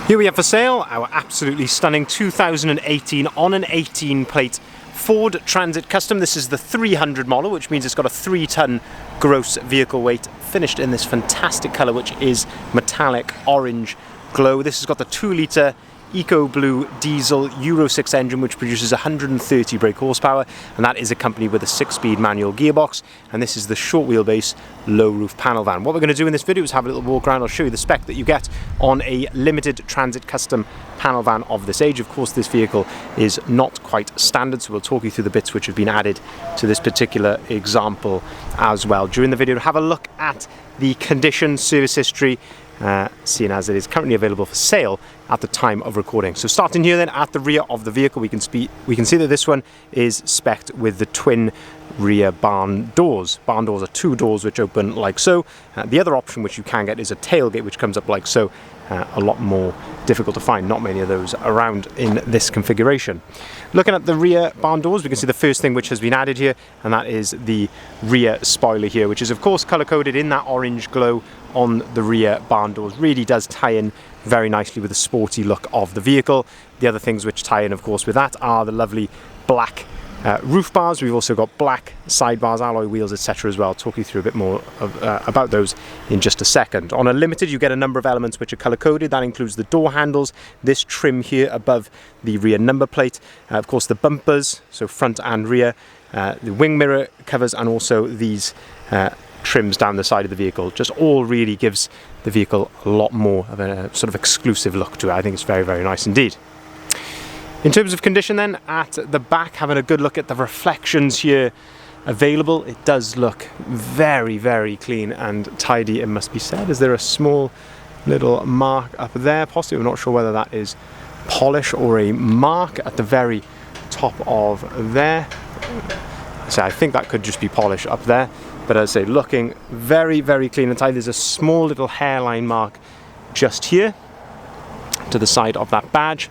Here we have for sale our absolutely stunning 2018 on an 18 plate Ford Transit Custom. This is the 300 model, which means it's got a 3-ton gross vehicle weight, finished in this fantastic colour, which is metallic orange glow. This has got the 2-litre Eco Blue diesel Euro 6 engine, which produces 130 brake horsepower, and that is accompanied with a 6-speed manual gearbox. And this is the short wheelbase low roof panel van. What we're going to do in this video is have a little walk around. I'll show you the spec that you get on a limited transit custom panel van of this age. Of course, this vehicle is not quite standard, so we'll talk you through the bits which have been added to this particular example as well during the video. Have a look at the condition, service history, seeing as it is currently available for sale at the time of recording. So starting here then at the rear of the vehicle, we can see that this one is spec'd with the twin rear barn doors. Barn doors are 2 doors which open like so. The other option which you can get is a tailgate which comes up like so. A lot more difficult to find, not many of those around in this configuration. Looking at the rear barn doors, we can see the first thing which has been added here, and that is the rear spoiler here, which is of course colour coded in that orange glow on the rear barn doors. Really does tie in very nicely with the sporty look of the vehicle. The other things which tie in of course with that are the lovely black roof bars. We've also got black sidebars, alloy wheels, etc. as well. I'll talk you through a bit more about those in just a second. On a limited, you get a number of elements which are colour coded. That includes the door handles, this trim here above the rear number plate, of course the bumpers, so front and rear, the wing mirror covers, and also these trims down the side of the vehicle. Just all really gives the vehicle a lot more of a sort of exclusive look to it. I think it's very, very nice indeed. In terms of condition then, at the back, having a good look at the reflections here available, it does look very, very clean and tidy, it must be said. Is there a small little mark up there? Possibly, I'm not sure whether that is polish or a mark at the very top of there. So I think that could just be polish up there. But as I say, looking very, very clean and tidy. There's a small little hairline mark just here to the side of that badge.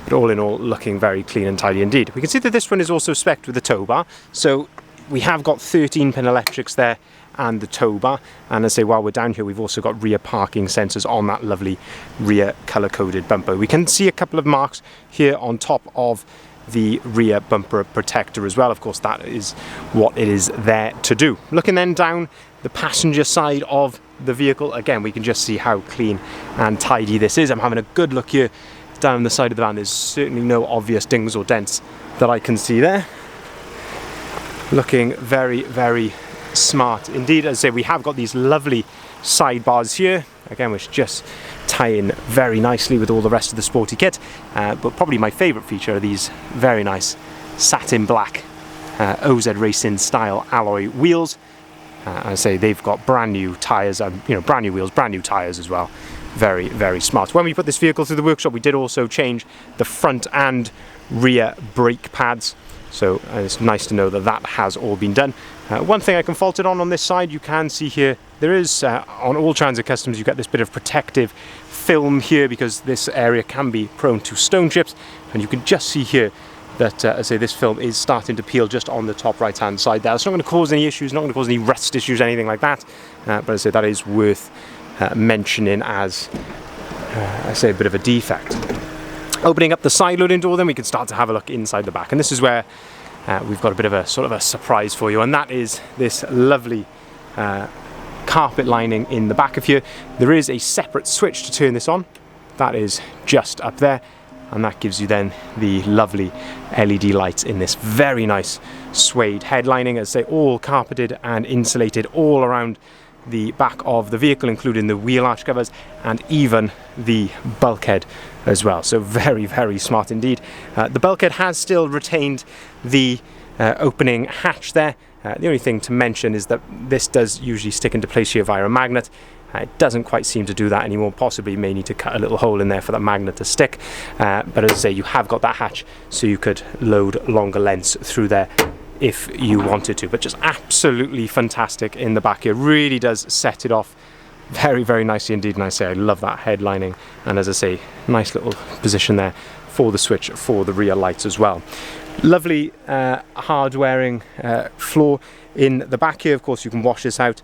But all in all, looking very clean and tidy indeed. We can see that this one is also spec'd with the tow bar. So we have got 13-pin electrics there and the tow bar. And as I say, while we're down here, we've also got rear parking sensors on that lovely rear colour-coded bumper. We can see a couple of marks here on top of the rear bumper protector as well. Of course, that is what it is there to do. Looking then down the passenger side of the vehicle, again, we can just see how clean and tidy this is. I'm having a good look here down the side of the van. There's certainly no obvious dings or dents that I can see there. Looking very, very smart indeed. As I say, we have got these lovely sidebars here, again, which just tie in very nicely with all the rest of the sporty kit. But probably my favourite feature are these very nice satin black OZ Racing style alloy wheels. As I say, they've got brand new tyres and brand new wheels, brand new tyres as well. Very, very smart. When we put this vehicle through the workshop, we did also change the front and rear brake pads. So it's nice to know that that has all been done. One thing I can fault it on this side, you can see here, there is, on all Transit Customs, you get this bit of protective film here because this area can be prone to stone chips. And you can just see here that, as I say, this film is starting to peel just on the top right-hand side there. It's not going to cause any issues, not going to cause any rust issues, anything like that. But as I say, that is worth mentioning as, I say, a bit of a defect. Opening up the side loading door, then we can start to have a look inside the back, and this is where we've got a bit of a sort of a surprise for you, and that is this lovely carpet lining in the back of here. There is a separate switch to turn this on. That is just up there, and that gives you then the lovely LED lights in this very nice suede headlining, as I say, all carpeted and insulated all around the back of the vehicle, including the wheel arch covers and even the bulkhead as well. So very, very smart indeed. The bulkhead has still retained the opening hatch there. The only thing to mention is that this does usually stick into place here via a magnet. It doesn't quite seem to do that anymore. Possibly you may need to cut a little hole in there for that magnet to stick. But as I say, you have got that hatch, so you could load longer lengths through there if you wanted to. But just absolutely fantastic in the back here. Really does set it off very, very nicely indeed. And I say I love that headlining, and as I say, nice little position there for the switch for the rear lights as well. Lovely hard wearing floor in the back here. Of course, you can wash this out,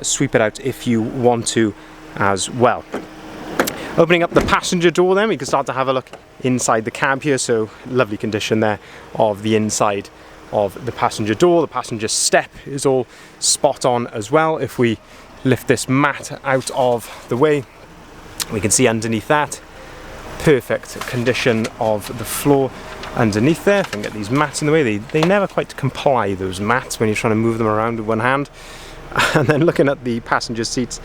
sweep it out if you want to as well. Opening up the passenger door then, we can start to have a look inside the cab here. So lovely condition there of the inside of the passenger door. The passenger step is all spot on as well. If we lift this mat out of the way, we can see underneath that, perfect condition of the floor underneath there. If I can get these mats in the way, they never quite comply, those mats, when you're trying to move them around with one hand. And then looking at the passenger seats,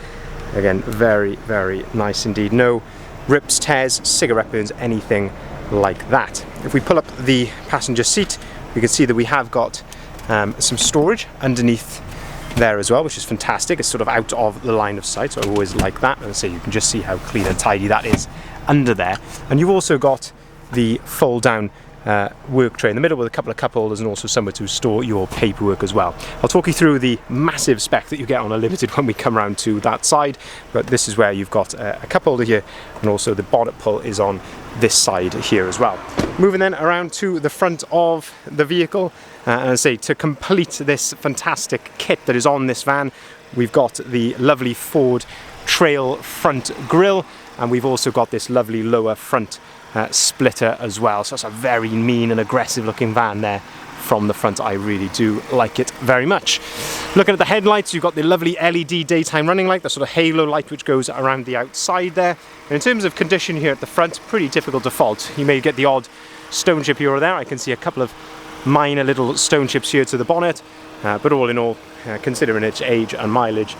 again, very, very nice indeed. No rips, tears, cigarette burns, anything like that. If we pull up the passenger seat, we can see that we have got some storage underneath there as well, which is fantastic. It's sort of out of the line of sight, so I always like that. And so you can just see how clean and tidy that is under there. And you've also got the fold down work tray in the middle with a couple of cup holders and also somewhere to store your paperwork as well. I'll talk you through the massive spec that you get on a Limited when we come around to that side, but this is where you've got a cup holder here, and also the bonnet pull is on this side here as well. Moving then around to the front of the vehicle, and I say, to complete this fantastic kit that is on this van, we've got the lovely Ford Trail front grille, and we've also got this lovely lower front splitter as well. So it's a very mean and aggressive looking van there from the front. I really do like it very much. Looking at the headlights, you've got the lovely LED daytime running light, the sort of halo light which goes around the outside there. And in terms of condition here at the front, pretty difficult to fault. You may get the odd stone chip here or there. I can see a couple of minor little stone chips here to the bonnet, but all in all, considering its age and mileage,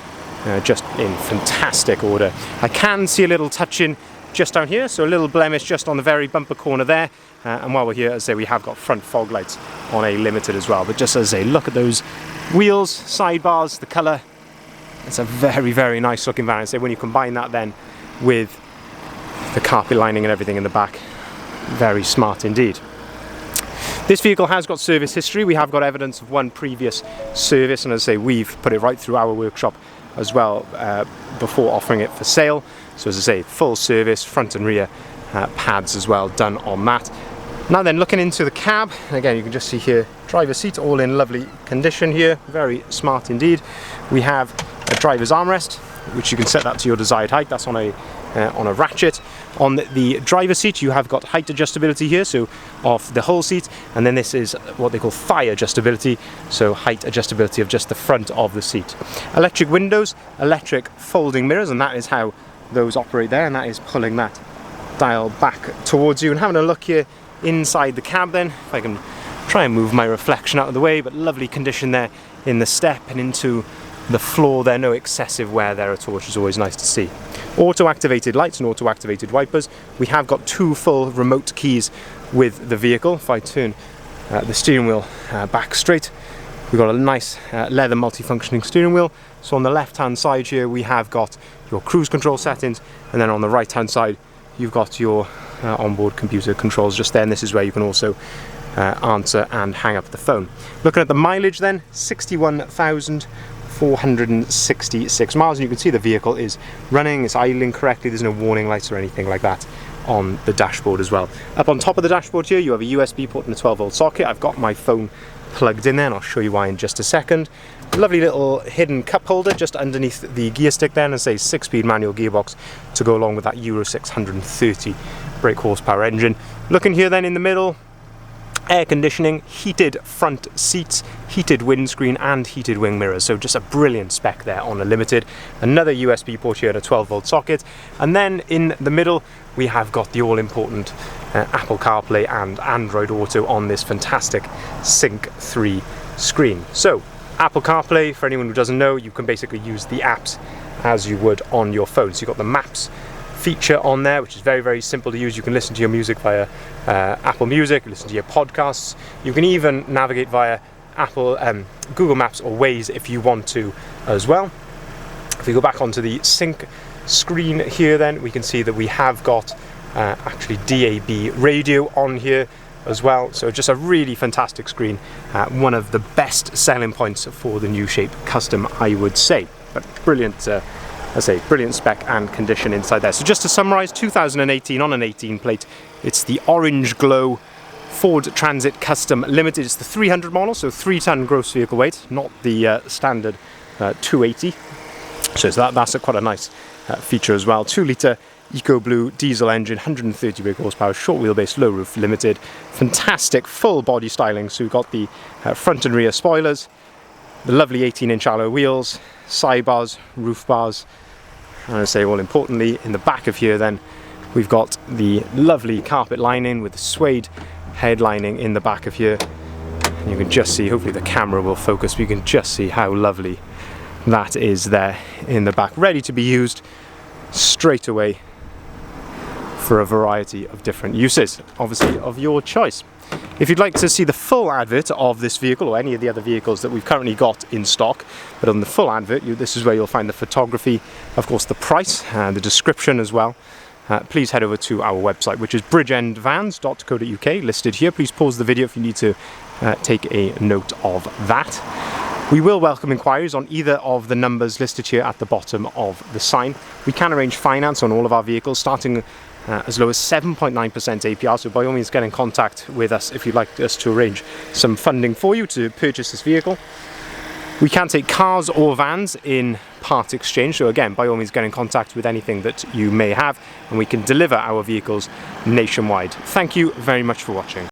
just in fantastic order. I can see a little touch in just down here, so a little blemish just on the very bumper corner there, and while we're here, as I say, we have got front fog lights on a Limited as well. But just as I say, look at those wheels, sidebars, the colour, it's a very, very nice looking van. I say when you combine that then with the carpet lining and everything in the back, very smart indeed. This vehicle has got service history. We have got evidence of one previous service, and as I say, we've put it right through our workshop as well before offering it for sale. So as I say, full service, front and rear pads as well done on that. Now then, looking into the cab, again you can just see here, driver's seat all in lovely condition here, very smart indeed. We have a driver's armrest, which you can set that to your desired height. That's on a ratchet. On the driver's seat you have got height adjustability here, so off the whole seat, and then this is what they call thigh adjustability, so height adjustability of just the front of the seat. Electric windows, electric folding mirrors, and that is how those operate there, and that is pulling that dial back towards you. And having a look here inside the cab then, if I can try and move my reflection out of the way, but lovely condition there in the step and into the floor there, no excessive wear there at all, which is always nice to see. Auto activated lights and auto activated wipers. We have got two full remote keys with the vehicle. If I turn the steering wheel back straight, we've got a nice leather multifunctioning steering wheel. So on the left hand side here we have got your cruise control settings, and then on the right hand side you've got your onboard computer controls just there, and this is where you can also answer and hang up the phone. Looking at the mileage then, 61,466 miles, and you can see the vehicle is running, it's idling correctly, there's no warning lights or anything like that on the dashboard as well. Up on top of the dashboard here you have a USB port and a 12-volt socket. I've got my phone plugged in there, and I'll show you why in just a second. Lovely little hidden cup holder just underneath the gear stick there, and say 6-speed manual gearbox to go along with that Euro 630 brake horsepower engine. Looking here then in the middle, air conditioning, heated front seats, heated windscreen and heated wing mirrors, so just a brilliant spec there on a Limited. Another USB port here and a 12-volt socket, and then in the middle we have got the all-important Apple Carplay and Android Auto on this fantastic Sync 3 screen. So Apple Carplay, for anyone who doesn't know, you can basically use the apps as you would on your phone. So you've got the Maps feature on there, which is very, very simple to use. You can listen to your music via Apple Music, listen to your podcasts. You can even navigate via Google Maps or Waze if you want to as well. If we go back onto the Sync screen here then, we can see that we have got actually DAB radio on here as well, so just a really fantastic screen, one of the best selling points for the new shape Custom, I would say. But brilliant, brilliant spec and condition inside there. So just to summarize, 2018 on an 18 plate, it's the orange glow Ford Transit Custom Limited. It's the 300 model, so 3-ton gross vehicle weight, not the standard 280. So that's quite a nice feature as well. 2-litre Eco Blue diesel engine, 130 brake horsepower, short wheelbase, low roof, limited. Fantastic full body styling. So we've got the front and rear spoilers, the lovely 18-inch alloy wheels, sidebars, roof bars, and I say all importantly in the back of here then we've got the lovely carpet lining with the suede head lining in the back of here. And you can just see, hopefully the camera will focus, but you can just see how lovely that is there in the back, ready to be used straight away for a variety of different uses, obviously of your choice. If you'd like to see the full advert of this vehicle or any of the other vehicles that we've currently got in stock, but on the full advert, this is where you'll find the photography, of course the price and the description as well. Please head over to our website, which is bridgeendvans.co.uk, listed here. Please pause the video if you need to take a note of that. We will welcome inquiries on either of the numbers listed here at the bottom of the sign. We can arrange finance on all of our vehicles, starting as low as 7.9% APR, so by all means get in contact with us if you'd like us to arrange some funding for you to purchase this vehicle. We can take cars or vans in part exchange, so again, by all means get in contact with anything that you may have, and we can deliver our vehicles nationwide. Thank you very much for watching.